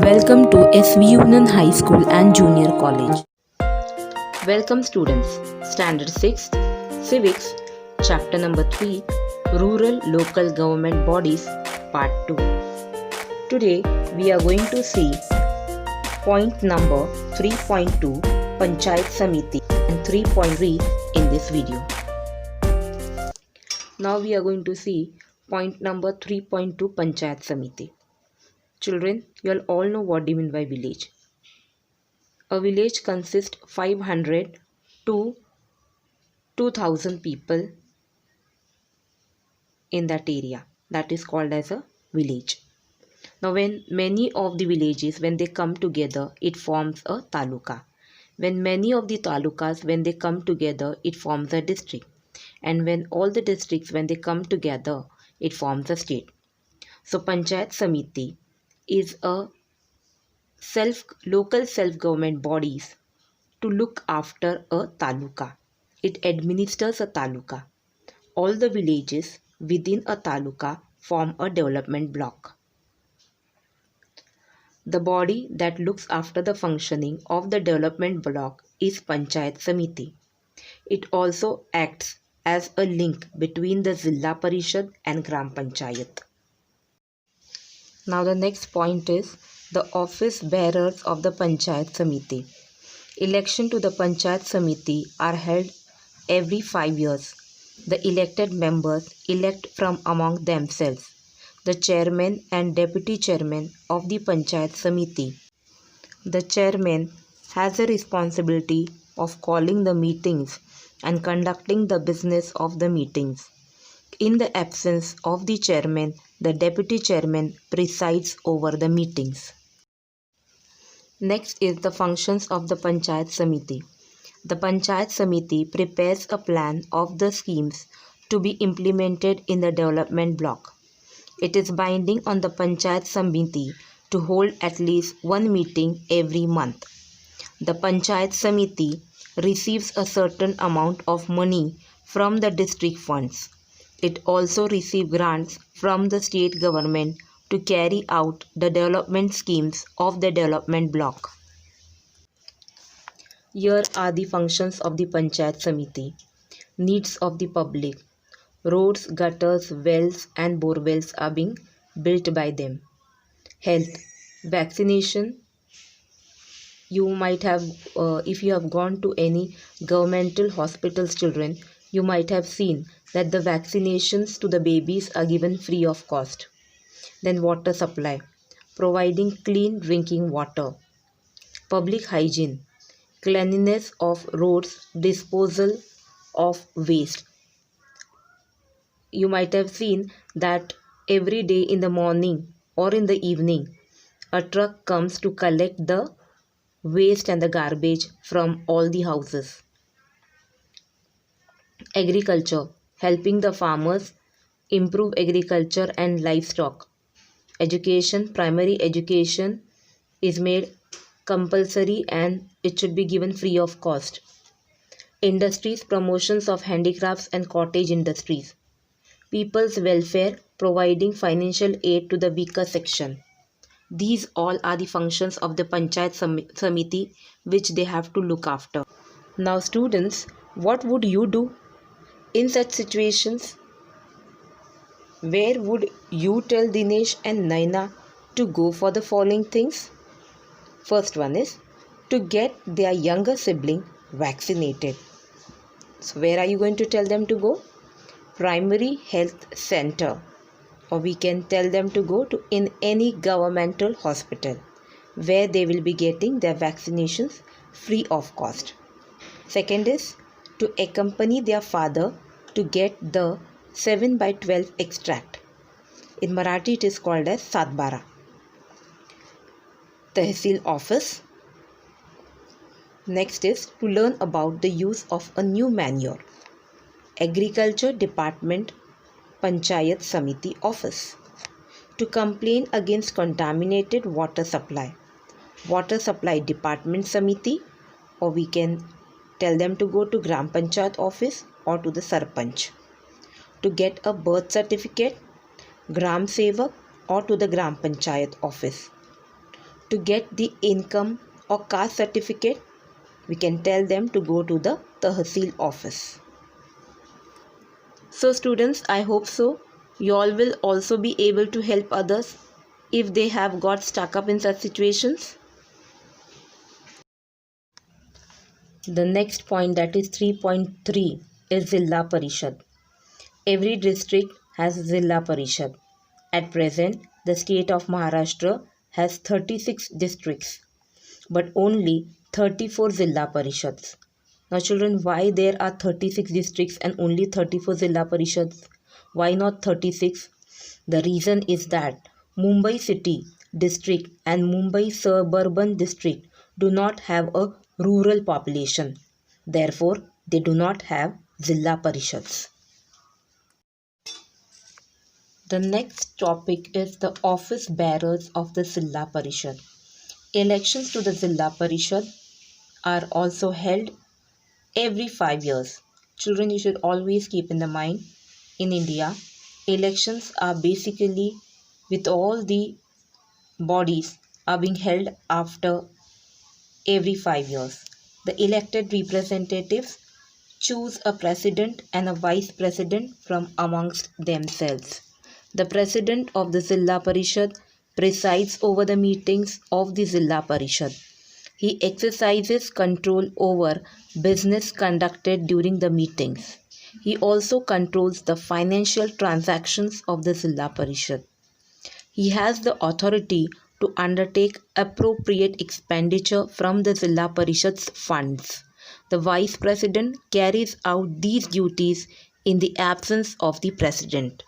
Welcome to SV Union High School and Junior College. Welcome students. Standard 6, Civics, Chapter number 3, Rural Local Government Bodies, Part 2. Today we are going to see point number 3.2, Panchayat Samiti, and 3.3 in this video. Now we are going to see point number 3.2, Panchayat Samiti. Children, you all know what do you mean by village. A village consists 500 to 2000 people in that area. That is called as a village. Now when many of the villages, when they come together, it forms a taluka. When many of the talukas, when they come together, it forms a district. And when all the districts, when they come together, it forms a state. So Panchayat Samiti is a local self-government bodies to look after a taluka. It administers a taluka. All the villages within a taluka form a development block. The body that looks after the functioning of the development block is Panchayat Samiti. It also acts as a link between the Zilla Parishad and Gram Panchayat. Now the next point is the office bearers of the Panchayat Samiti. Election to the Panchayat Samiti are held every 5 years. The elected members elect from among themselves the chairman and deputy chairman of the Panchayat Samiti. The chairman has the responsibility of calling the meetings and conducting the business of the meetings. In the absence of the chairman, the deputy chairman presides over the meetings. Next is the functions of the Panchayat Samiti. The Panchayat Samiti prepares a plan of the schemes to be implemented in the development block. It is binding on the Panchayat Samiti to hold at least one meeting every month. The Panchayat Samiti receives a certain amount of money from the district funds. It also receives grants from the state government to carry out the development schemes of the development block. Here are the functions of the Panchayat Samiti. Needs of the public. Roads, gutters, wells and borewells are being built by them. Health. Vaccination. You might have, if you have gone to any governmental hospitals, children, you might have seen that the vaccinations to the babies are given free of cost. Then water supply. Providing clean drinking water. Public hygiene. Cleanliness of roads, disposal of waste. You might have seen that every day in the morning or in the evening, a truck comes to collect the waste and the garbage from all the houses. Agriculture, helping the farmers improve agriculture and livestock. Education, primary education is made compulsory and it should be given free of cost. Industries, promotions of handicrafts and cottage industries. People's welfare, providing financial aid to the weaker section. These all are the functions of the Panchayat Samiti which they have to look after. Now students, what would you do in such situations? Where would you tell Dinesh and Naina to go for the following things? First one is to get their younger sibling vaccinated. So where are you going to tell them to go? Primary health center, or we can tell them to go to in any governmental hospital where they will be getting their vaccinations free of cost. Second is to accompany their father to get the 7/12 extract. In Marathi it is called as Satbara. Tehsil office. Next is to learn about the use of a new manure. Agriculture Department Panchayat Samiti office. To complain against contaminated water supply. Water Supply Department Samiti, or we can tell them to go to Gram Panchayat office or to the Sarpanch. To get a birth certificate, Gram Sevak or to the Gram Panchayat office. to get the income or caste certificate, we can tell them to go to the Tahsil office. So students, I hope so. You all will also be able to help others if they have got stuck up in such situations. The next point, that is 3.3, is Zilla Parishad. Every district has Zilla Parishad. At present, the state of Maharashtra has 36 districts, but only 34 Zilla Parishads. Now children, why there are 36 districts and only 34 Zilla Parishads? Why not 36? The reason is that Mumbai City District and Mumbai Suburban District do not have a rural population. Therefore, they do not have Zilla Parishads. The next topic is the office bearers of the Zilla Parishad. Elections to the Zilla Parishad are also held every 5 years. Children, you should always keep in the mind, in India, elections are basically with all the bodies are being held after every 5 years. The elected representatives choose a president and a vice president from amongst themselves. The president of the Zilla Parishad presides over the meetings of the Zilla Parishad. He exercises control over business conducted during the meetings. He also controls the financial transactions of the Zilla Parishad. He has the authority to undertake appropriate expenditure from the Zilla Parishad's funds. The vice president carries out these duties in the absence of the president.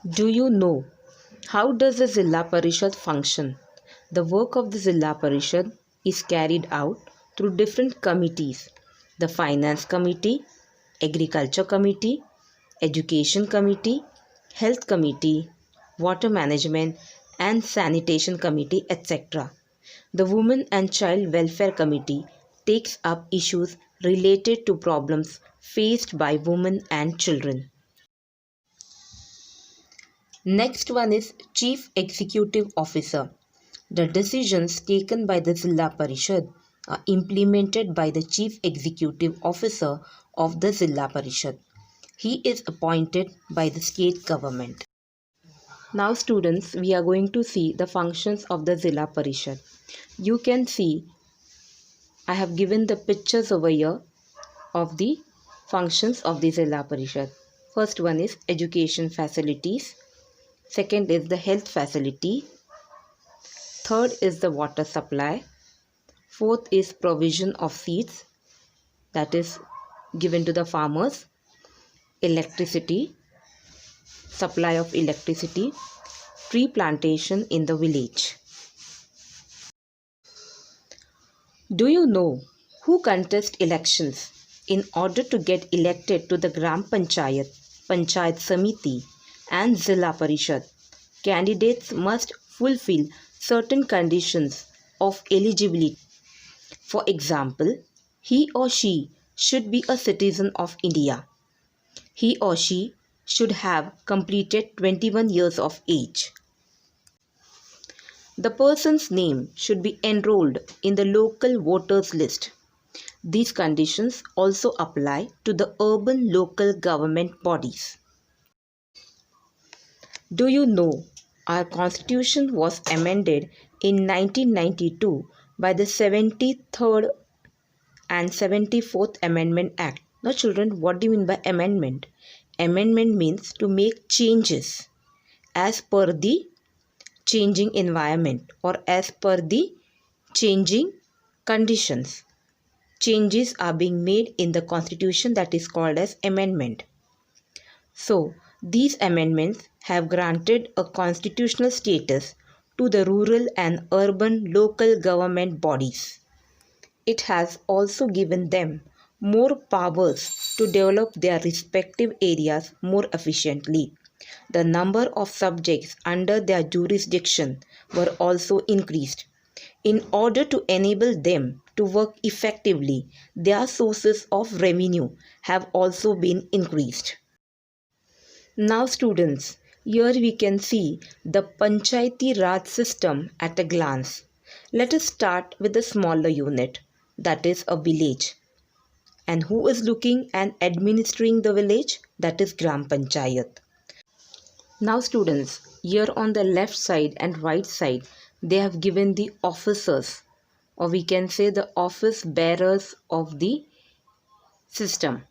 Do you know how does the Zilla Parishad function? The work of the Zilla Parishad is carried out through different committees: the Finance Committee, Agriculture Committee, Education Committee, Health Committee, Water Management and Sanitation Committee, etc. The Women and Child Welfare Committee takes up issues related to problems faced by women and children. Next one is Chief Executive Officer. The decisions taken by the Zilla Parishad are implemented by the Chief Executive Officer of the Zilla Parishad. He is appointed by the state government. Now students, we are going to see the functions of the Zilla Parishad. You can see I have given the pictures over here of the functions of the Zilla Parishad. First one is education facilities. Second is the health facility. Third is the water supply. Fourth is provision of seeds, that is given to the farmers. Electricity, supply of electricity. Tree plantation in the village. Do you know who contest elections in order to get elected to the Gram Panchayat, Panchayat Samiti and Zilla Parishad? Candidates must fulfill certain conditions of eligibility. For example, he or she should be a citizen of India. He or she should have completed 21 years of age. The person's name should be enrolled in the local voters list. These conditions also apply to the urban local government bodies. Do you know our constitution was amended in 1992 by the 73rd and 74th Amendment Act? Now children, what do you mean by amendment? Amendment means to make changes as per the changing environment or as per the changing conditions. Changes are being made in the constitution, that is called as amendment. So, these amendments have granted a constitutional status to the rural and urban local government bodies. It has also given them more powers to develop their respective areas more efficiently. The number of subjects under their jurisdiction were also increased. In order to enable them to work effectively, their sources of revenue have also been increased. Now students, Here we can see the Panchayati Raj system at a glance. Let us start with the smaller unit, that is a village. And who is looking and administering the village? That is Gram Panchayat. Now students, here on the left side and right side, they have given the officers, or we can say the office bearers of the system.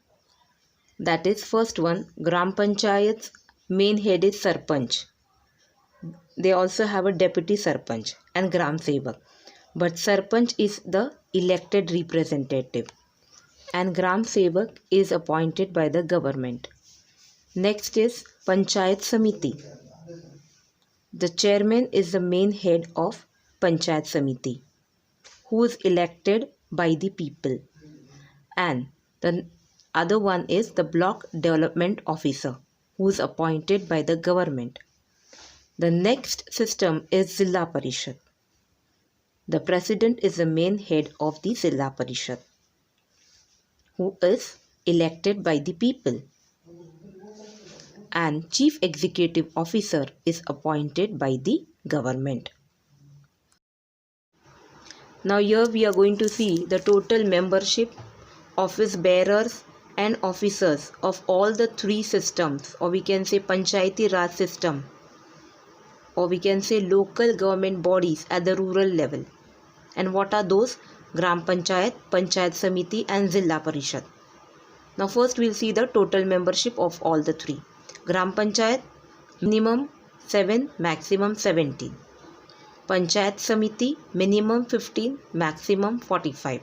That is first one, Gram Panchayat's main head is Sarpanch. They also have a deputy Sarpanch and Gram Sevak. But Sarpanch is the elected representative and Gram Sevak is appointed by the government. Next is Panchayat Samiti. The chairman is the main head of Panchayat Samiti, who is elected by the people. And the other one is the Block Development Officer, who is appointed by the government. The next system is Zilla Parishad. The president is the main head of the Zilla Parishad, who is elected by the people. And Chief Executive Officer is appointed by the government. Now here we are going to see the total membership, office bearers and officers of all the three systems, or we can say Panchayati Raj system, or we can say local government bodies at the rural level. And what are those? Gram Panchayat, Panchayat Samiti and Zilla Parishad. Now first we will see the total membership of all the three. Gram Panchayat, minimum 7, maximum 17. Panchayat Samiti, minimum 15, maximum 45.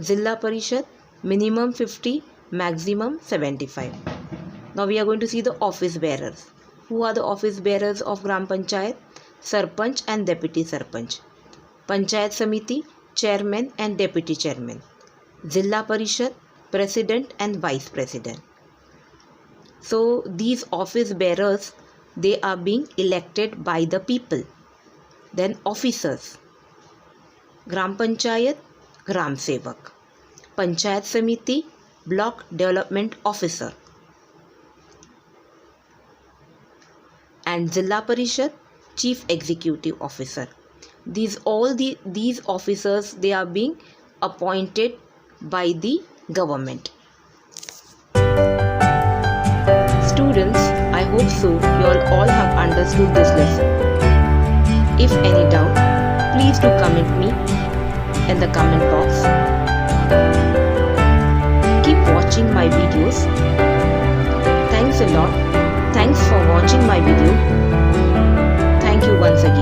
Zilla Parishad, minimum 50, maximum 75. Now we are going to see the office bearers. Who are the office bearers of Gram Panchayat? Sarpanch and Deputy Sarpanch. Panchayat Samiti, Chairman and Deputy Chairman. Zilla Parishad, President and Vice President. So these office bearers, they are being elected by the people. Then officers. Gram Panchayat, Gram Sevak. Panchayat Samiti, Block Development Officer. And Zilla Parishad, Chief Executive Officer. These officers, they are being appointed by the government. Students, I hope so you all have understood this lesson. If any doubt, please do comment me in the comment box. Keep watching my videos. Thanks a lot. Thanks for watching my video. Thank you once again.